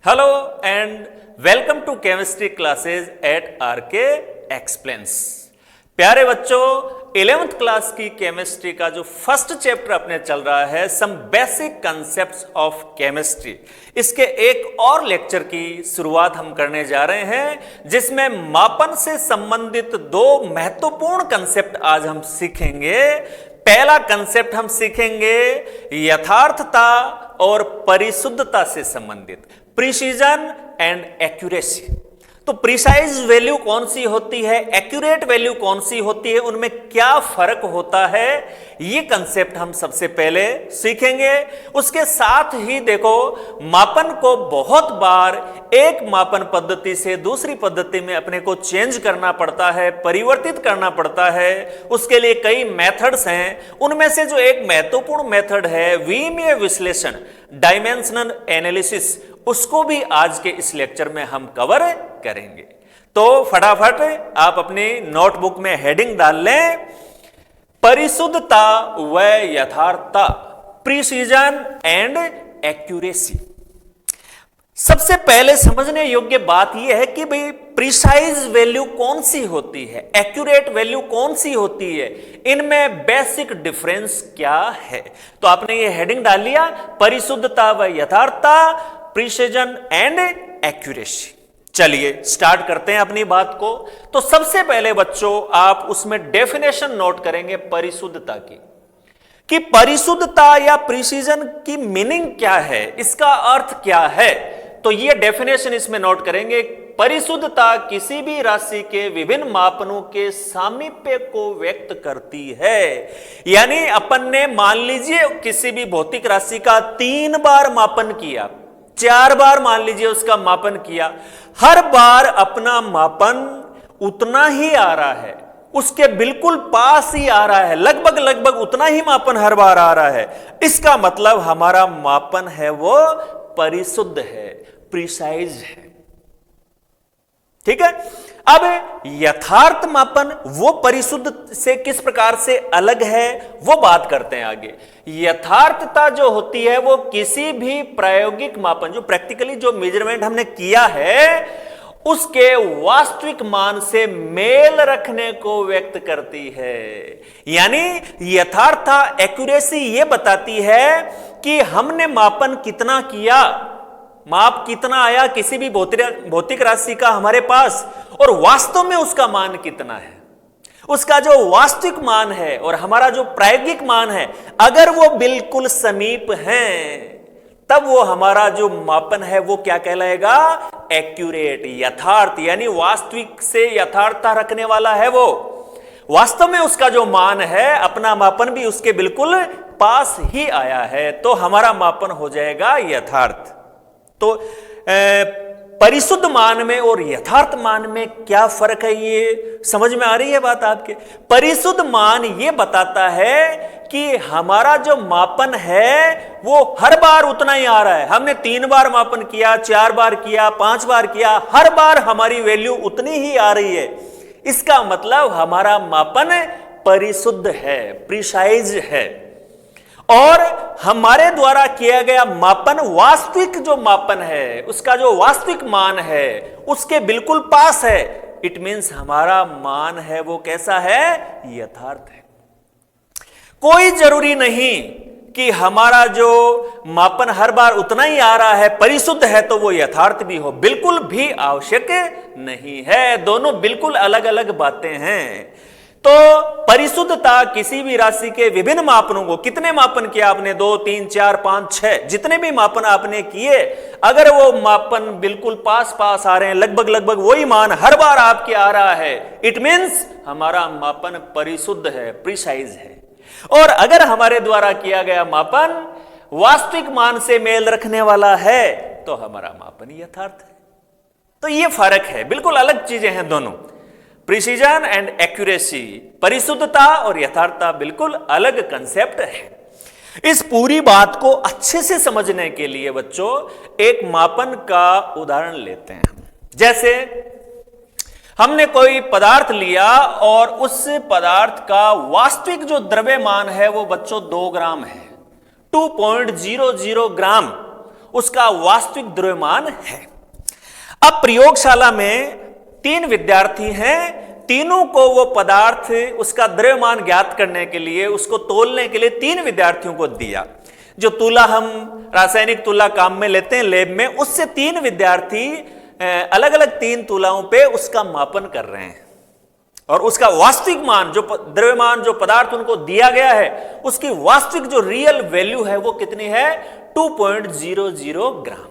Hello and welcome to chemistry classes at RK explains. प्यारे बच्चों, 11th class की chemistry का जो फर्स्ट चैप्टर अपने चल रहा है some basic concepts of chemistry, इसके एक और लेक्चर की शुरुआत हम करने जा रहे हैं जिसमें मापन से संबंधित दो महत्वपूर्ण कंसेप्ट आज हम सीखेंगे। पहला कंसेप्ट हम सीखेंगे यथार्थता और परिशुद्धता से संबंधित, प्रिसीजन एंड एक्यूरेसी। तो प्रिसाइज वैल्यू कौन सी होती है, एक्यूरेट वैल्यू कौन सी होती है, उनमें क्या फर्क होता है, ये कंसेप्ट हम सबसे पहले सीखेंगे। उसके साथ ही देखो, मापन को बहुत बार एक मापन पद्धति से दूसरी पद्धति में अपने को चेंज करना पड़ता है, परिवर्तित करना पड़ता है। उसके लिए कई मेथड्स हैं, उनमें से जो एक महत्वपूर्ण मेथड है विमीय विश्लेषण, डायमेंशनल एनालिसिस, उसको भी आज के इस लेक्चर में हम कवर करेंगे। तो फटाफट आप अपनी नोटबुक में हेडिंग डाल लें, परिशुद्धता व यथार्थता, प्रिसीजन एंड एक्यूरेसी। सबसे पहले समझने योग्य बात यह है कि भाई प्रिसाइज वैल्यू कौन सी होती है, एक्यूरेट वैल्यू कौन सी होती है, इनमें बेसिक डिफरेंस क्या है। तो आपने ये हेडिंग डाल लिया, परिशुद्धता व यथार्थता, प्रिसीजन एंड एक्यूरेसी। चलिए स्टार्ट करते हैं अपनी बात को। तो सबसे पहले बच्चों आप उसमें डेफिनेशन नोट करेंगे परिशुद्धता की, कि परिशुद्धता या प्रिसीजन की मीनिंग क्या है, इसका अर्थ क्या है। तो ये डेफिनेशन इसमें नोट करेंगे, परिशुद्धता किसी भी राशि के विभिन्न मापनों के सामीप्य को व्यक्त करती है। यानी अपन ने मान लीजिए किसी भी भौतिक राशि का 3 बार मापन किया, 4 बार मान लीजिए उसका मापन किया, हर बार अपना मापन उतना ही आ रहा है, उसके बिल्कुल पास ही आ रहा है, लगभग उतना ही मापन हर बार आ रहा है। इसका मतलब हमारा मापन है वो परिशुद्ध है, प्रिसाइज है। ठीक है। अब यथार्थ मापन वो परिशुद्ध से किस प्रकार से अलग है, वो बात करते हैं आगे। यथार्थता जो होती है वो किसी भी प्रायोगिक मापन, जो प्रैक्टिकली जो मेजरमेंट हमने किया है, उसके वास्तविक मान से मेल रखने को व्यक्त करती है। यानी यथार्थता, एक्यूरेसी ये बताती है कि हमने मापन कितना किया, माप कितना आया किसी भी भौतिक राशि का हमारे पास, और वास्तव में उसका मान कितना है। उसका जो वास्तविक मान है और हमारा जो प्रायोगिक मान है, अगर वो बिल्कुल समीप हैं, तब वो हमारा जो मापन है वो क्या कहलाएगा, एक्यूरेट, यथार्थ, यानी वास्तविक से यथार्थता रखने वाला है। वो वास्तव में उसका जो मान है, अपना मापन भी उसके बिल्कुल पास ही आया है, तो हमारा मापन हो जाएगा यथार्थ। तो परिशुद्ध मान में और यथार्थ मान में क्या फर्क है, ये समझ में आ रही है बात आपके। परिशुद्ध मान ये बताता है कि हमारा जो मापन है वो हर बार उतना ही आ रहा है। हमने 3 बार मापन किया, 4 बार किया, 5 बार किया, हर बार हमारी वैल्यू उतनी ही आ रही है। इसका मतलब हमारा मापन परिशुद्ध है, प्रिसाइज है, और हमारे द्वारा किया गया मापन वास्तविक जो मापन है, उसका जो वास्तविक मान है उसके बिल्कुल पास है। इट मीन्स हमारा मान है वो कैसा है, यथार्थ है। कोई जरूरी नहीं कि हमारा जो मापन हर बार उतना ही आ रहा है, परिशुद्ध है, तो वो यथार्थ भी हो, बिल्कुल भी आवश्यक नहीं है। दोनों बिल्कुल अलग अलग बातें हैं। तो परिशुद्धता किसी भी राशि के विभिन्न मापनों को, कितने मापन किया आपने, 2, 3, 4, 5, 6, जितने भी मापन आपने किए, अगर वो मापन बिल्कुल पास पास आ रहे हैं, लगभग वही मान हर बार आपके आ रहा है, इट मीन्स हमारा मापन परिशुद्ध है, प्रिसाइज है। और अगर हमारे द्वारा किया गया मापन वास्तविक मान से मेल रखने वाला है, तो हमारा मापन यथार्थ है। तो ये फर्क है, बिल्कुल अलग चीजें हैं दोनों, प्रिसीजन एंड एक्यूरेसी। परिशुद्धता और यथार्थता बिल्कुल अलग कंसेप्ट है। इस पूरी बात को अच्छे से समझने के लिए बच्चों एक मापन का उदाहरण लेते हैं। जैसे हमने कोई पदार्थ लिया और उस पदार्थ का वास्तविक जो द्रव्यमान है वो बच्चों 2 ग्राम है, 2.00 ग्राम, उसका वास्तविक द्रव्यमान है। अब प्रयोगशाला में 3 विद्यार्थी हैं, तीनों को वो पदार्थ उसका द्रव्यमान ज्ञात करने के लिए, उसको तोलने के लिए 3 विद्यार्थियों को दिया। जो तुला हम रासायनिक तुला काम में लेते हैं लैब में, उससे 3 विद्यार्थी अलग अलग 3 तुलाओं पे उसका मापन कर रहे हैं और उसका वास्तविक मान, जो द्रव्यमान, जो पदार्थ उनको दिया गया है, उसकी वास्तविक जो रियल वैल्यू है वो कितनी है? 2.00 ग्राम।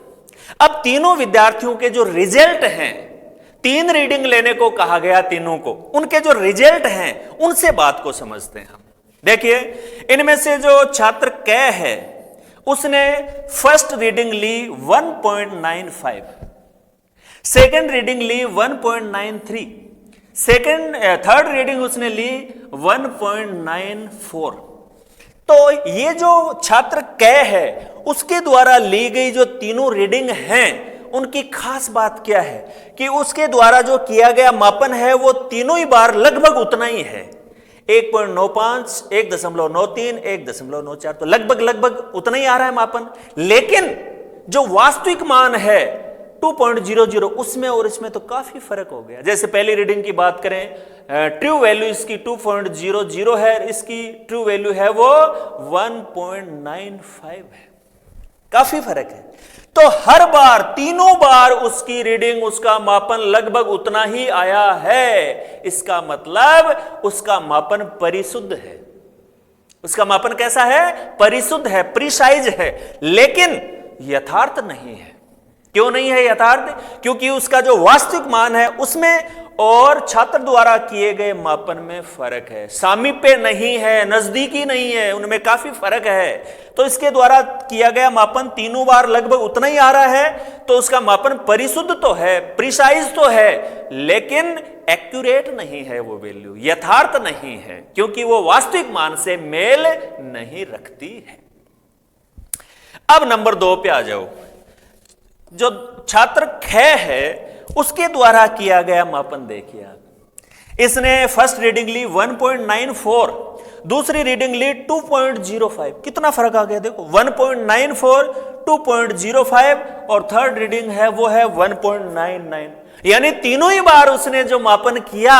अब तीनों विद्यार्थियों के जो रिजल्ट हैं, 3 रीडिंग लेने को कहा गया तीनों को, उनके जो रिजल्ट हैं उनसे बात को समझते हैं हम। देखिए, इनमें से जो छात्र क है उसने फर्स्ट रीडिंग ली 1.95, सेकेंड रीडिंग ली 1.93, थर्ड रीडिंग उसने ली 1.94। तो ये जो छात्र क है उसके द्वारा ली गई जो तीनों रीडिंग हैं, उनकी खास बात क्या है कि उसके द्वारा जो किया गया मापन है वो तीनों ही बार लगभग उतना ही है, 1.95, 1.93, 1.94, तो लगभग उतना ही आ रहा है मापन। लेकिन जो वास्तविक मान है 2.00, उसमें और इसमें तो काफी फर्क हो गया। जैसे पहली रीडिंग की बात करें, ट्रू वैल्यू इसकी 2.00 है, इसकी ट्रू वैल्यू है वो 1.95 है, काफी फर्क है। तो हर बार, तीनों बार उसकी रीडिंग, उसका मापन लगभग उतना ही आया है। इसका मतलब उसका मापन परिशुद्ध है। उसका मापन कैसा है? परिशुद्ध है, प्रिसाइज है, लेकिन यथार्थ नहीं है। क्यों नहीं है यथार्थ? क्योंकि उसका जो वास्तविक मान है उसमें और छात्र द्वारा किए गए मापन में फर्क है, सामीप्य नहीं है, नजदीकी नहीं है, उनमें काफी फर्क है। तो इसके द्वारा किया गया मापन तीनों बार लगभग उतना ही आ रहा है, तो उसका मापन परिशुद्ध तो है, प्रिसाइज तो है, लेकिन एक्यूरेट नहीं है, वो वैल्यू यथार्थ नहीं है, क्योंकि वो वास्तविक मान से मेल नहीं रखती है। अब नंबर 2 पे आ जाओ। जो छात्र ख है उसके द्वारा किया गया मापन देखिए आप। इसने फर्स्ट रीडिंग ली 1.94, दूसरी रीडिंग ली 2.05। कितना फर्क आ गया देखो, 1.94, 2.05 और थर्ड रीडिंग है वो है 1.99। यानी तीनों ही बार उसने जो मापन किया,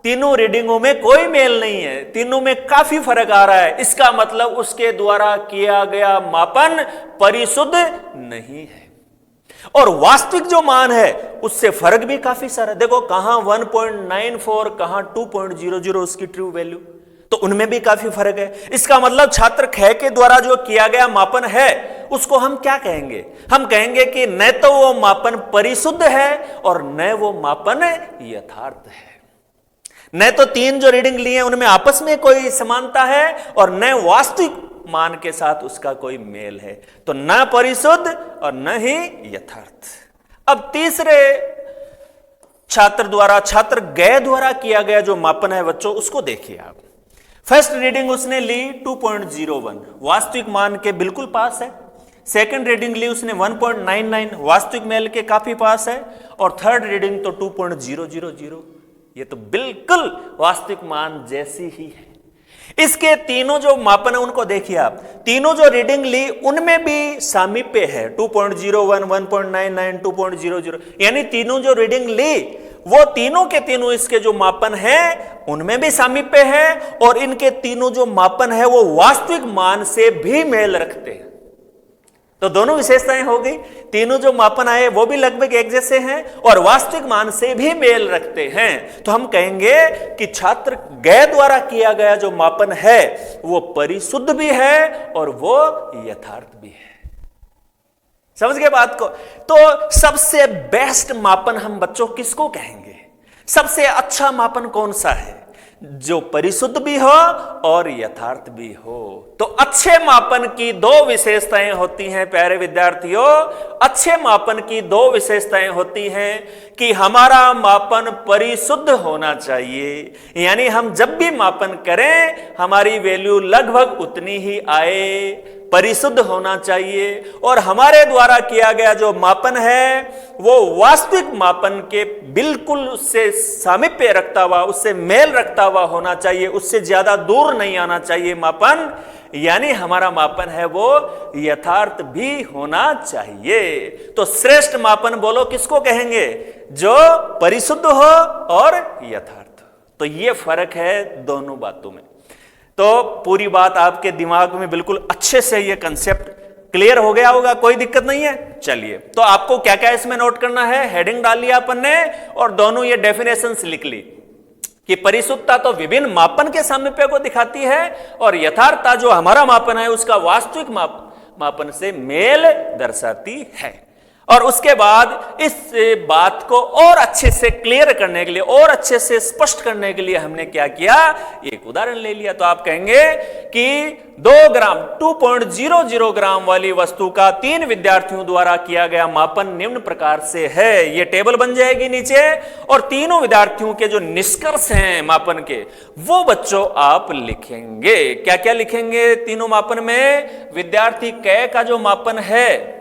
तीनों रीडिंगों में कोई मेल नहीं है, तीनों में काफी फर्क आ रहा है। इसका मतलब उसके द्वारा किया गया मापन परिशुद्ध नहीं है और वास्तविक जो मान है उससे फर्क भी काफी सारा। देखो कहां 1.94, कहां 2.00 उसकी ट्रू वैल्यू, तो उनमें भी काफी फर्क है। इसका मतलब छात्र ख के द्वारा जो किया गया मापन है उसको हम क्या कहेंगे? हम कहेंगे कि न तो वो मापन परिशुद्ध है और न वो मापन यथार्थ है। न तो 3 जो रीडिंग लिए उनमें आपस में कोई समानता है और न वास्तविक मान के साथ उसका कोई मेल है, तो न परिशुद्ध और न ही यथार्थ। अब तीसरे छात्र द्वारा, छात्र ग द्वारा किया गया जो मापन है बच्चों, उसको देखिए आप। फर्स्ट रीडिंग उसने ली 2.01, वास्तविक मान के बिल्कुल पास है। सेकंड रीडिंग ली उसने 1.99, वास्तविक मेल के काफी पास है। और थर्ड रीडिंग तो 2.000, ये तो बिल्कुल वास्तविक मान जैसी ही है। इसके तीनों जो मापन है उनको देखिए आप। तीनों जो रीडिंग ली उनमें भी सामीप्य है, 2.01, 1.99, 2.00, यानी तीनों जो रीडिंग ली वो तीनों के तीनों इसके जो मापन है उनमें भी सामीप्य है और इनके तीनों जो मापन है वो वास्तविक मान से भी मेल रखते हैं। तो दोनों विशेषताएं हो गई, तीनों जो मापन आए वो भी लगभग एक जैसे हैं और वास्तविक मान से भी मेल रखते हैं। तो हम कहेंगे कि छात्र ग द्वारा किया गया जो मापन है वो परिशुद्ध भी है और वो यथार्थ भी है। समझ गए बात को? तो सबसे बेस्ट मापन हम बच्चों किसको कहेंगे? सबसे अच्छा मापन कौन सा है? जो परिशुद्ध भी हो और यथार्थ भी हो। तो अच्छे मापन की 2 विशेषताएं होती हैं प्यारे विद्यार्थियों। अच्छे मापन की 2 विशेषताएं होती हैं कि हमारा मापन परिशुद्ध होना चाहिए, यानी हम जब भी मापन करें हमारी वैल्यू लगभग उतनी ही आए, परिशुद्ध होना चाहिए और हमारे द्वारा किया गया जो मापन है वो वास्तविक मापन के बिल्कुल उससे सामीप्य रखता हुआ, उससे मेल रखता हुआ होना चाहिए, उससे ज्यादा दूर नहीं आना चाहिए मापन। यानी हमारा मापन है वो यथार्थ भी होना चाहिए। तो श्रेष्ठ मापन बोलो किसको कहेंगे? जो परिशुद्ध हो और यथार्थ। तो ये फर्क है दोनों बातों में। तो पूरी बात आपके दिमाग में बिल्कुल अच्छे से ये कंसेप्ट क्लियर हो गया होगा, कोई दिक्कत नहीं है। चलिए, तो आपको क्या क्या इसमें नोट करना है? हेडिंग डाल लिया अपन ने और दोनों ये डेफिनेशंस लिख ली कि परिशुद्धता तो विभिन्न मापन के सामीप्य को दिखाती है और यथार्थता जो हमारा मापन है उसका वास्तविक मापन से मेल दर्शाती है। और उसके बाद इस बात को और अच्छे से क्लियर करने के लिए, और अच्छे से स्पष्ट करने के लिए हमने क्या किया? एक उदाहरण ले लिया। तो आप कहेंगे कि 2 ग्राम 2.00 ग्राम वाली वस्तु का 3 विद्यार्थियों द्वारा किया गया मापन निम्न प्रकार से है। ये टेबल बन जाएगी नीचे और तीनों विद्यार्थियों के जो निष्कर्ष हैं मापन के वो बच्चों आप लिखेंगे। क्या क्या लिखेंगे तीनों मापन में? विद्यार्थी क का जो मापन है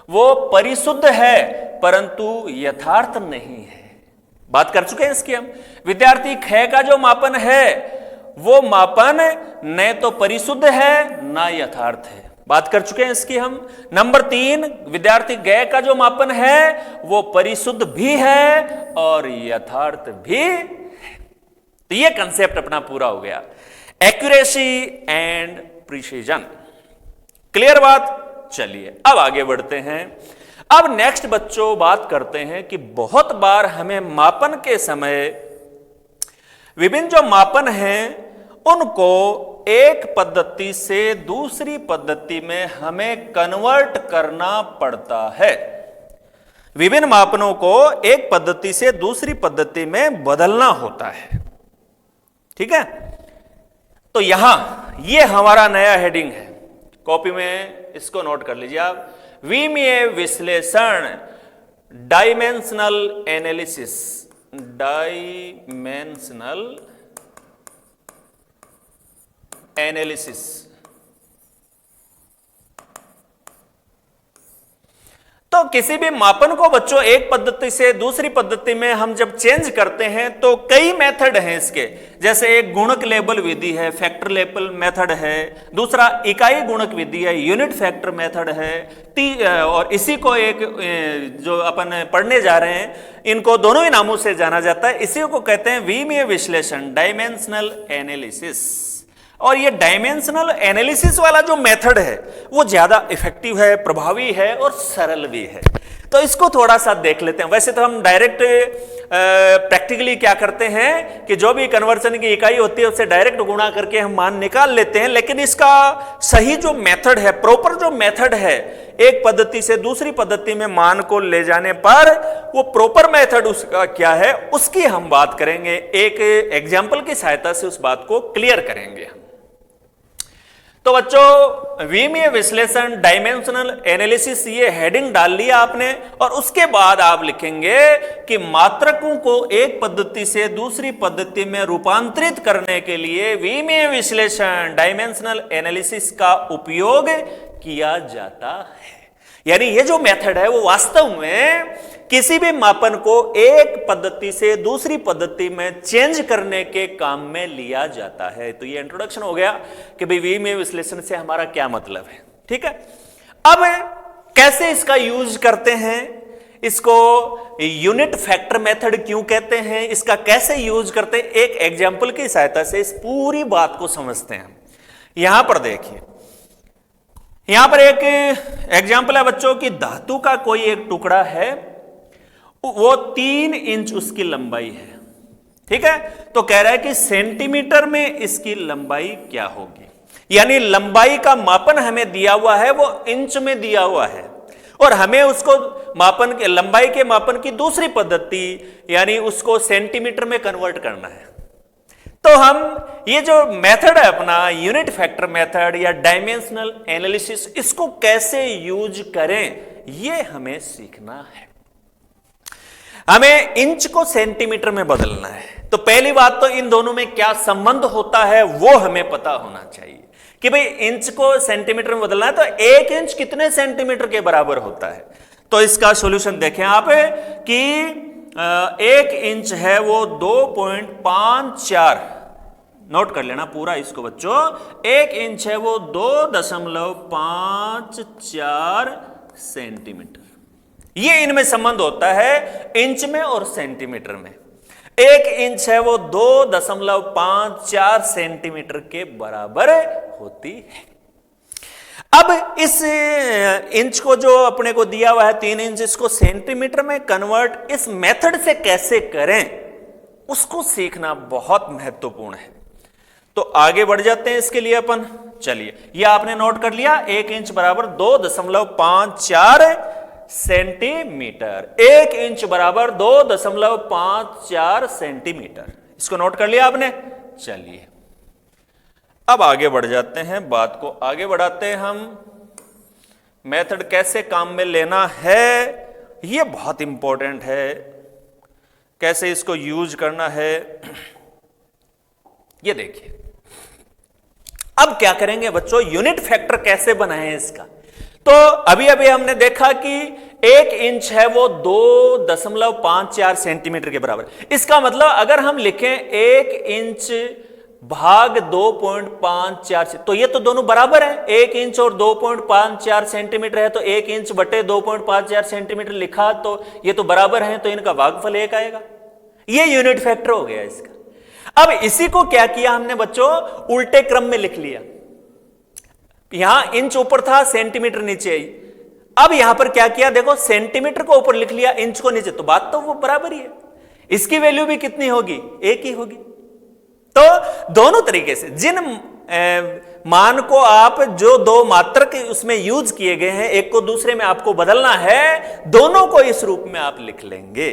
वो परिशुद्ध है परंतु यथार्थ नहीं है। बात कर चुके हैं इसकी हम। विद्यार्थी ख का जो मापन है वो मापन न तो परिशुद्ध है ना यथार्थ है। बात कर चुके हैं इसकी हम। नंबर 3, विद्यार्थी ग का जो मापन है वो परिशुद्ध भी है और यथार्थ भी है। तो ये कंसेप्ट अपना पूरा हो गया, एक्यूरेसी एंड प्रिसीजन। क्लियर बात? चलिए अब आगे बढ़ते हैं। अब नेक्स्ट बच्चों बात करते हैं कि बहुत बार हमें मापन के समय विभिन्न जो मापन हैं उनको एक पद्धति से दूसरी पद्धति में हमें कन्वर्ट करना पड़ता है। विभिन्न मापनों को एक पद्धति से दूसरी पद्धति में बदलना होता है। ठीक है, तो यहां ये हमारा नया हेडिंग है, कॉपी में इसको नोट कर लीजिए आप। विमीय विश्लेषण, डायमेंशनल एनालिसिस, डायमेंशनल एनालिसिस। तो किसी भी मापन को बच्चों एक पद्धति से दूसरी पद्धति में हम जब चेंज करते हैं तो कई मेथड हैं इसके। जैसे एक गुणक लेबल विधि है, फैक्टर लेबल मेथड है, दूसरा इकाई गुणक विधि है, यूनिट फैक्टर मेथड है, और इसी को एक जो अपन पढ़ने जा रहे हैं इनको दोनों ही नामों से जाना जाता है। इसी को कहते हैं विमीय विश्लेषण, डायमेंशनल एनालिसिस। और ये डायमेंशनल एनालिसिस वाला जो मेथड है वो ज्यादा इफेक्टिव है, प्रभावी है और सरल भी है। तो इसको थोड़ा सा देख लेते हैं। वैसे तो हम डायरेक्ट प्रैक्टिकली क्या करते हैं कि जो भी कन्वर्जन की इकाई होती है उससे डायरेक्ट गुणा करके हम मान निकाल लेते हैं, लेकिन इसका सही जो मेथड है, प्रॉपर जो मेथड है एक पद्धति से दूसरी पद्धति में मान को ले जाने पर, वो प्रॉपर मेथड उसका क्या है उसकी हम बात करेंगे। एक एग्जाम्पल की सहायता से उस बात को क्लियर करेंगे। तो बच्चों विमीय विश्लेषण, डायमेंशनल एनालिसिस, ये हेडिंग डाल लिया आपने और उसके बाद आप लिखेंगे कि मात्रकों को एक पद्धति से दूसरी पद्धति में रूपांतरित करने के लिए विमीय विश्लेषण, डायमेंशनल एनालिसिस का उपयोग किया जाता है। यानी ये जो मेथड है वो वास्तव में किसी भी मापन को एक पद्धति से दूसरी पद्धति में चेंज करने के काम में लिया जाता है। तो ये इंट्रोडक्शन हो गया कि भाई विमीय विश्लेषण से हमारा क्या मतलब है। ठीक है, अब कैसे इसका यूज करते हैं, इसको यूनिट फैक्टर मेथड क्यों कहते हैं, इसका कैसे यूज करते हैं, एक एग्जाम्पल की सहायता से इस पूरी बात को समझते हैं। यहां पर देखिए, यहां पर एक एग्जाम्पल है बच्चों की धातु का कोई एक टुकड़ा है, वो 3 इंच उसकी लंबाई है। ठीक है, तो कह रहा है कि सेंटीमीटर में इसकी लंबाई क्या होगी। यानी लंबाई का मापन हमें दिया हुआ है वो इंच में दिया हुआ है और हमें उसको मापन के लंबाई के मापन की दूसरी पद्धति यानी उसको सेंटीमीटर में कन्वर्ट करना है। तो हम ये जो मेथड है अपना यूनिट फैक्टर मेथड या डायमेंशनल एनालिसिस, इसको कैसे यूज करें ये हमें सीखना है। हमें इंच को सेंटीमीटर में बदलना है। तो पहली बात तो इन दोनों में क्या संबंध होता है वो हमें पता होना चाहिए कि भाई इंच को सेंटीमीटर में बदलना है तो 1 इंच कितने सेंटीमीटर के बराबर होता है। तो इसका सॉल्यूशन देखें आप कि 1 इंच है वो 2.54, नोट कर लेना पूरा इसको बच्चों। 1 इंच है वो 2.54 सेंटीमीटर। ये इनमें संबंध होता है इंच में और सेंटीमीटर में। 1 इंच है वो 2.54 सेंटीमीटर के बराबर होती है। अब इस इंच को जो अपने को दिया हुआ है 3 इंच, इसको सेंटीमीटर में कन्वर्ट इस मेथड से कैसे करें उसको सीखना बहुत महत्वपूर्ण है। तो आगे बढ़ जाते हैं इसके लिए अपन। चलिए, यह आपने नोट कर लिया, 1 इंच बराबर 2.54 सेंटीमीटर। 1 इंच बराबर 2.54 सेंटीमीटर, इसको नोट कर लिया आपने। चलिए अब आगे बढ़ जाते हैं, बात को आगे बढ़ाते हैं हम। मेथड कैसे काम में लेना है यह बहुत इंपॉर्टेंट है, कैसे इसको यूज करना है ये देखिए। अब क्या करेंगे बच्चों, यूनिट फैक्टर कैसे बनाएं इसका। तो अभी अभी हमने देखा कि 1 इंच है वो 2.54 सेंटीमीटर के बराबर। इसका मतलब अगर हम लिखें 1 इंच भाग 2.54, तो ये तो दोनों बराबर है। 1 इंच और 2.54 सेंटीमीटर है, तो 1 इंच बटे 2.54 सेंटीमीटर लिखा तो ये तो बराबर है, तो इनका भागफल 1 आएगा। ये यूनिट फैक्टर हो गया इसका। अब इसी को क्या किया हमने बच्चों, उल्टे क्रम में लिख लिया। यहां इंच ऊपर था, सेंटीमीटर नीचे आई। अब यहां पर क्या किया, देखो सेंटीमीटर को ऊपर लिख लिया, इंच को नीचे, तो बात तो वो बराबर ही है। इसकी वैल्यू भी कितनी होगी, 1 ही होगी। तो दोनों तरीके से जिन मान को आप जो दो मात्रक उसमें यूज किए गए हैं, एक को दूसरे में आपको बदलना है, दोनों को इस रूप में आप लिख लेंगे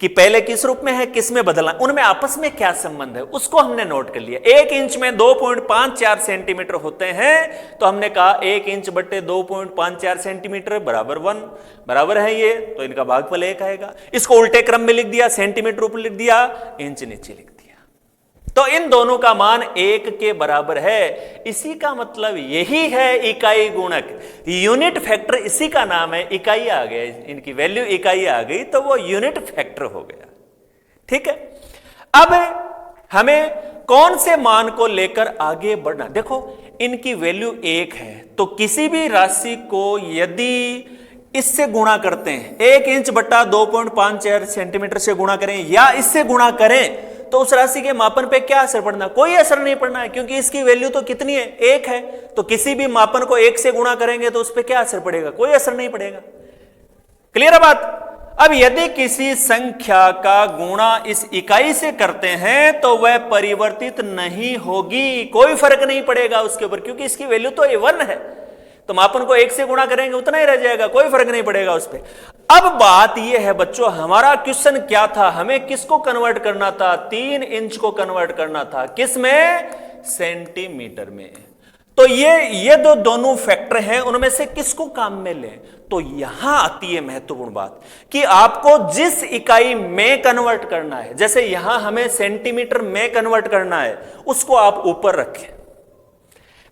कि पहले किस रूप में है, किस में बदलना, उनमें आपस में क्या संबंध है, उसको हमने नोट कर लिया। 1 इंच में 2.54 सेंटीमीटर होते हैं, तो हमने कहा 1 इंच बट्टे 2.54 सेंटीमीटर बराबर 1, बराबर है ये, तो इनका भागफल 1 आएगा। इसको उल्टे क्रम में लिख दिया, सेंटीमीटर ऊपर लिख दिया, इंच नीचे लिख दिया, तो इन दोनों का मान 1 के बराबर है। इसी का मतलब यही है इकाई गुणक, यूनिट फैक्टर इसी का नाम है। इकाई आ गया, इनकी वैल्यू इकाई आ गई तो वो यूनिट फैक्टर हो गया। ठीक है, अब हमें कौन से मान को लेकर आगे बढ़ना। देखो इनकी वैल्यू 1 है, तो किसी भी राशि को यदि इससे गुणा करते हैं, 1 इंच बट्टा 2.54 सेंटीमीटर से गुणा करें या इससे गुणा करें, तो उस राशि के मापन पे क्या असर पड़ना, कोई असर नहीं पड़ना है, क्योंकि इसकी वैल्यू तो कितनी है, 1 है। तो किसी भी मापन को 1 से गुणा करेंगे तो उस पर क्या असर पड़ेगा, कोई असर नहीं पड़ेगा। क्लियर है बात। अब यदि किसी संख्या का गुणा इस इकाई से करते हैं तो वह परिवर्तित नहीं होगी, कोई फर्क नहीं पड़ेगा उसके ऊपर, क्योंकि इसकी वैल्यू तो 1 है। तो मापन को 1 से गुणा करेंगे उतना ही रह जाएगा, कोई फर्क नहीं पड़ेगा उस पर। अब बात यह है बच्चों, हमारा क्वेश्चन क्या था, हमें किसको कन्वर्ट करना था, 3 इंच को कन्वर्ट करना था, किस में, सेंटीमीटर में। तो ये दोनों फैक्टर हैं, उनमें से किसको काम में लें। तो यहां आती है महत्वपूर्ण बात कि आपको जिस इकाई में कन्वर्ट करना है, जैसे यहां हमें सेंटीमीटर में कन्वर्ट करना है, उसको आप ऊपर रखें।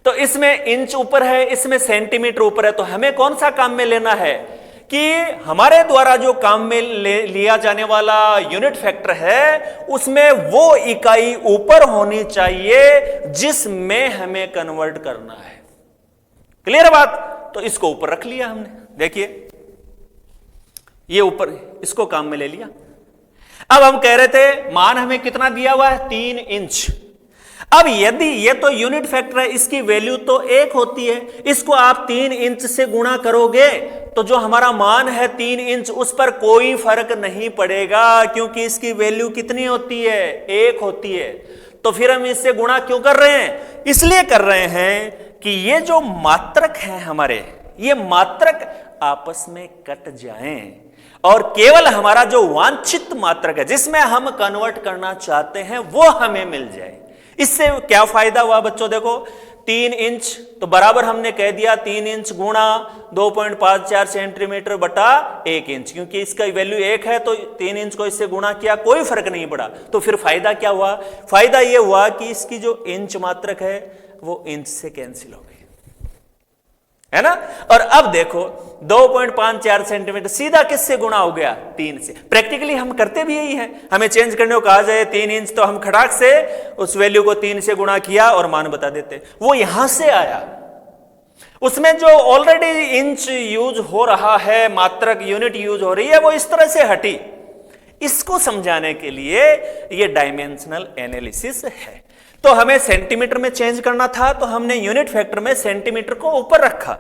तो इसमें इंच ऊपर है, इसमें सेंटीमीटर ऊपर है, तो हमें कौन सा काम में लेना है कि हमारे द्वारा जो काम में लिया जाने वाला यूनिट फैक्टर है उसमें वो इकाई ऊपर होनी चाहिए जिसमें हमें कन्वर्ट करना है। क्लियर बात। तो इसको ऊपर रख लिया हमने, देखिए ये ऊपर, इसको काम में ले लिया। अब हम कह रहे थे मान हमें कितना दिया हुआ है, 3 इंच। अब यदि ये तो यूनिट फैक्टर है, इसकी वैल्यू तो 1 होती है, इसको आप 3 इंच से गुणा करोगे तो जो हमारा मान है 3 इंच, उस पर कोई फर्क नहीं पड़ेगा, क्योंकि इसकी वैल्यू कितनी होती है, 1 होती है। तो फिर हम इससे गुणा क्यों कर रहे हैं, इसलिए कर रहे हैं कि ये जो मात्रक है हमारे, ये मात्रक आपस में कट जाएं और केवल हमारा जो वांछित मात्रक है जिसमें हम कन्वर्ट करना चाहते हैं वो हमें मिल जाए। इससे क्या फायदा हुआ बच्चों, देखो 3 इंच तो बराबर हमने कह दिया 3 इंच गुणा 2.54 सेंटीमीटर बटा 1 इंच, क्योंकि इसका वैल्यू 1 है, तो 3 इंच को इससे गुणा किया, कोई फर्क नहीं पड़ा। तो फिर फायदा क्या हुआ, फायदा यह हुआ कि इसकी जो इंच मात्रक है वो इंच से कैंसिल हो गई, है ना। और अब देखो 2.54 सेंटीमीटर सीधा किससे गुणा हो गया? 3 से। प्रैक्टिकली हम करते भी यही है, हमें चेंज करने को कहा जाए 3 इंच तो हम खटाक से उस वैल्यू को 3 से गुणा किया और मान बता देते। वो यहां से आया, उसमें जो ऑलरेडी इंच यूज हो रहा है, मात्रक यूनिट यूज हो रही है, वो इस तरह से हटी। इसको समझाने के लिए ये डायमेंशनल एनालिसिस है। तो हमें सेंटीमीटर में चेंज करना था तो हमने यूनिट फैक्टर में सेंटीमीटर को ऊपर रखा,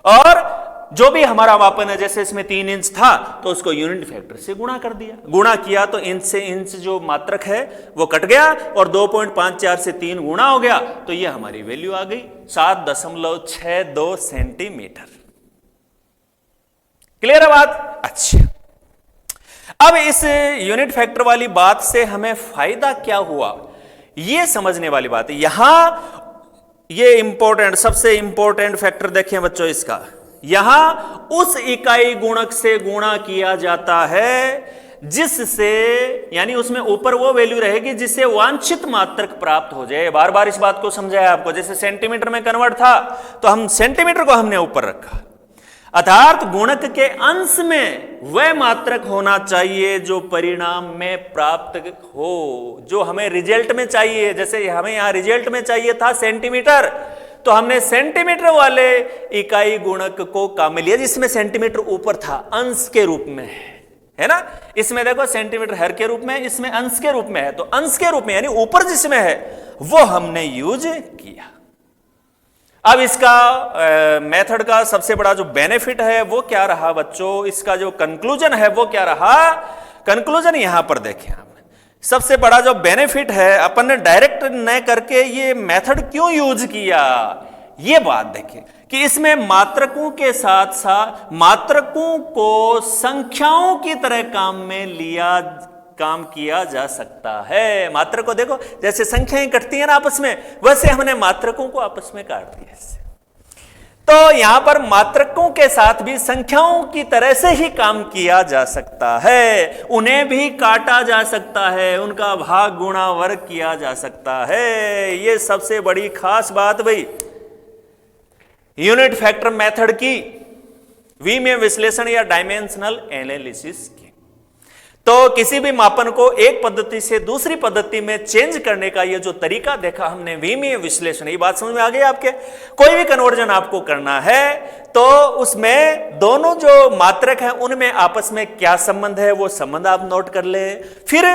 और जो भी हमारा मापन है, जैसे इसमें 3 इंच था तो उसको यूनिट फैक्टर से गुणा कर दिया। गुणा किया तो इंच से इंच जो मात्रक है वो कट गया और 2.54 से 3 गुणा हो गया, तो ये हमारी वैल्यू आ गई 7.62 सेंटीमीटर। क्लियर है बात? अच्छा, अब इस यूनिट फैक्टर वाली बात से हमें फायदा क्या हुआ, ये समझने वाली बात है। यहां ये इंपॉर्टेंट, सबसे इंपॉर्टेंट फैक्टर देखें बच्चों इसका, यहां उस इकाई गुणक से गुणा किया जाता है जिससे, यानी उसमें ऊपर वो वैल्यू रहेगी जिससे वांछित मात्रक प्राप्त हो जाए। बार बार इस बात को समझाया आपको, जैसे सेंटीमीटर में कन्वर्ट था तो हम सेंटीमीटर को हमने ऊपर रखा, अर्थात गुणक के अंश में वह मात्रक होना चाहिए जो परिणाम में प्राप्त हो, जो हमें रिजल्ट में चाहिए। जैसे हमें यहां रिजल्ट में चाहिए था सेंटीमीटर, तो हमने सेंटीमीटर वाले इकाई गुणक को काम में लिया जिसमें सेंटीमीटर ऊपर था, अंश के रूप में है ना। इसमें देखो सेंटीमीटर हर के रूप में, इसमें अंश के रूप में है, तो अंश के रूप में यानी ऊपर जिसमें है वो हमने यूज किया। अब इसका मेथड का सबसे बड़ा जो बेनिफिट है वो क्या रहा बच्चों, इसका जो कंक्लूजन है वो क्या रहा? कंक्लूजन यहां पर देखें आप, सबसे बड़ा जो बेनिफिट है, अपन ने डायरेक्ट न करके ये मेथड क्यों यूज किया, ये बात देखें कि इसमें मात्रकों के साथ साथ मात्रकों को संख्याओं की तरह काम किया जा सकता है। मात्रक को देखो, जैसे संख्याएं कटती हैं ना आपस में, वैसे हमने मात्रकों को आपस में काट दिया इससे। तो यहां पर मात्रकों के साथ भी संख्याओं की तरह से ही काम किया जा सकता है, उन्हें भी काटा जा सकता है, उनका भाग गुणा वर्ग किया जा सकता है। ये सबसे बड़ी खास बात भाई यूनिट फैक्टर मेथड की, विमीय विश्लेषण या डायमेंशनल एनालिसिस की। तो किसी भी मापन को एक पद्धति से दूसरी पद्धति में चेंज करने का ये जो तरीका देखा हमने, विमीय विश्लेषण, ये बात समझ में आ गई आपके? कोई भी कन्वर्जन आपको करना है तो उसमें दोनों जो मात्रक हैं उनमें आपस में क्या संबंध है वो संबंध आप नोट कर ले। फिर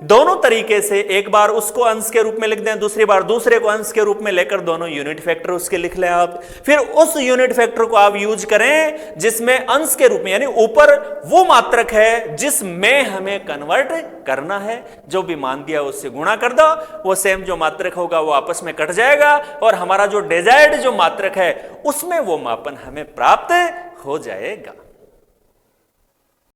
दोनों तरीके से एक बार उसको अंश के रूप में लिख दें, दूसरी बार दूसरे को अंश के रूप में लेकर दोनों यूनिट फैक्टर उसके लिख लें आप। फिर उस यूनिट फैक्टर को आप यूज करें जिसमें अंश के रूप में, यानी ऊपर वो मात्रक है जिसमें हमें कन्वर्ट करना है, जो भी मान दिया उससे गुणा कर दो, वो सेम जो मात्रक होगा वो आपस में कट जाएगा और हमारा जो डिजायर्ड जो मात्रक है उसमें वो मापन हमें प्राप्त हो जाएगा।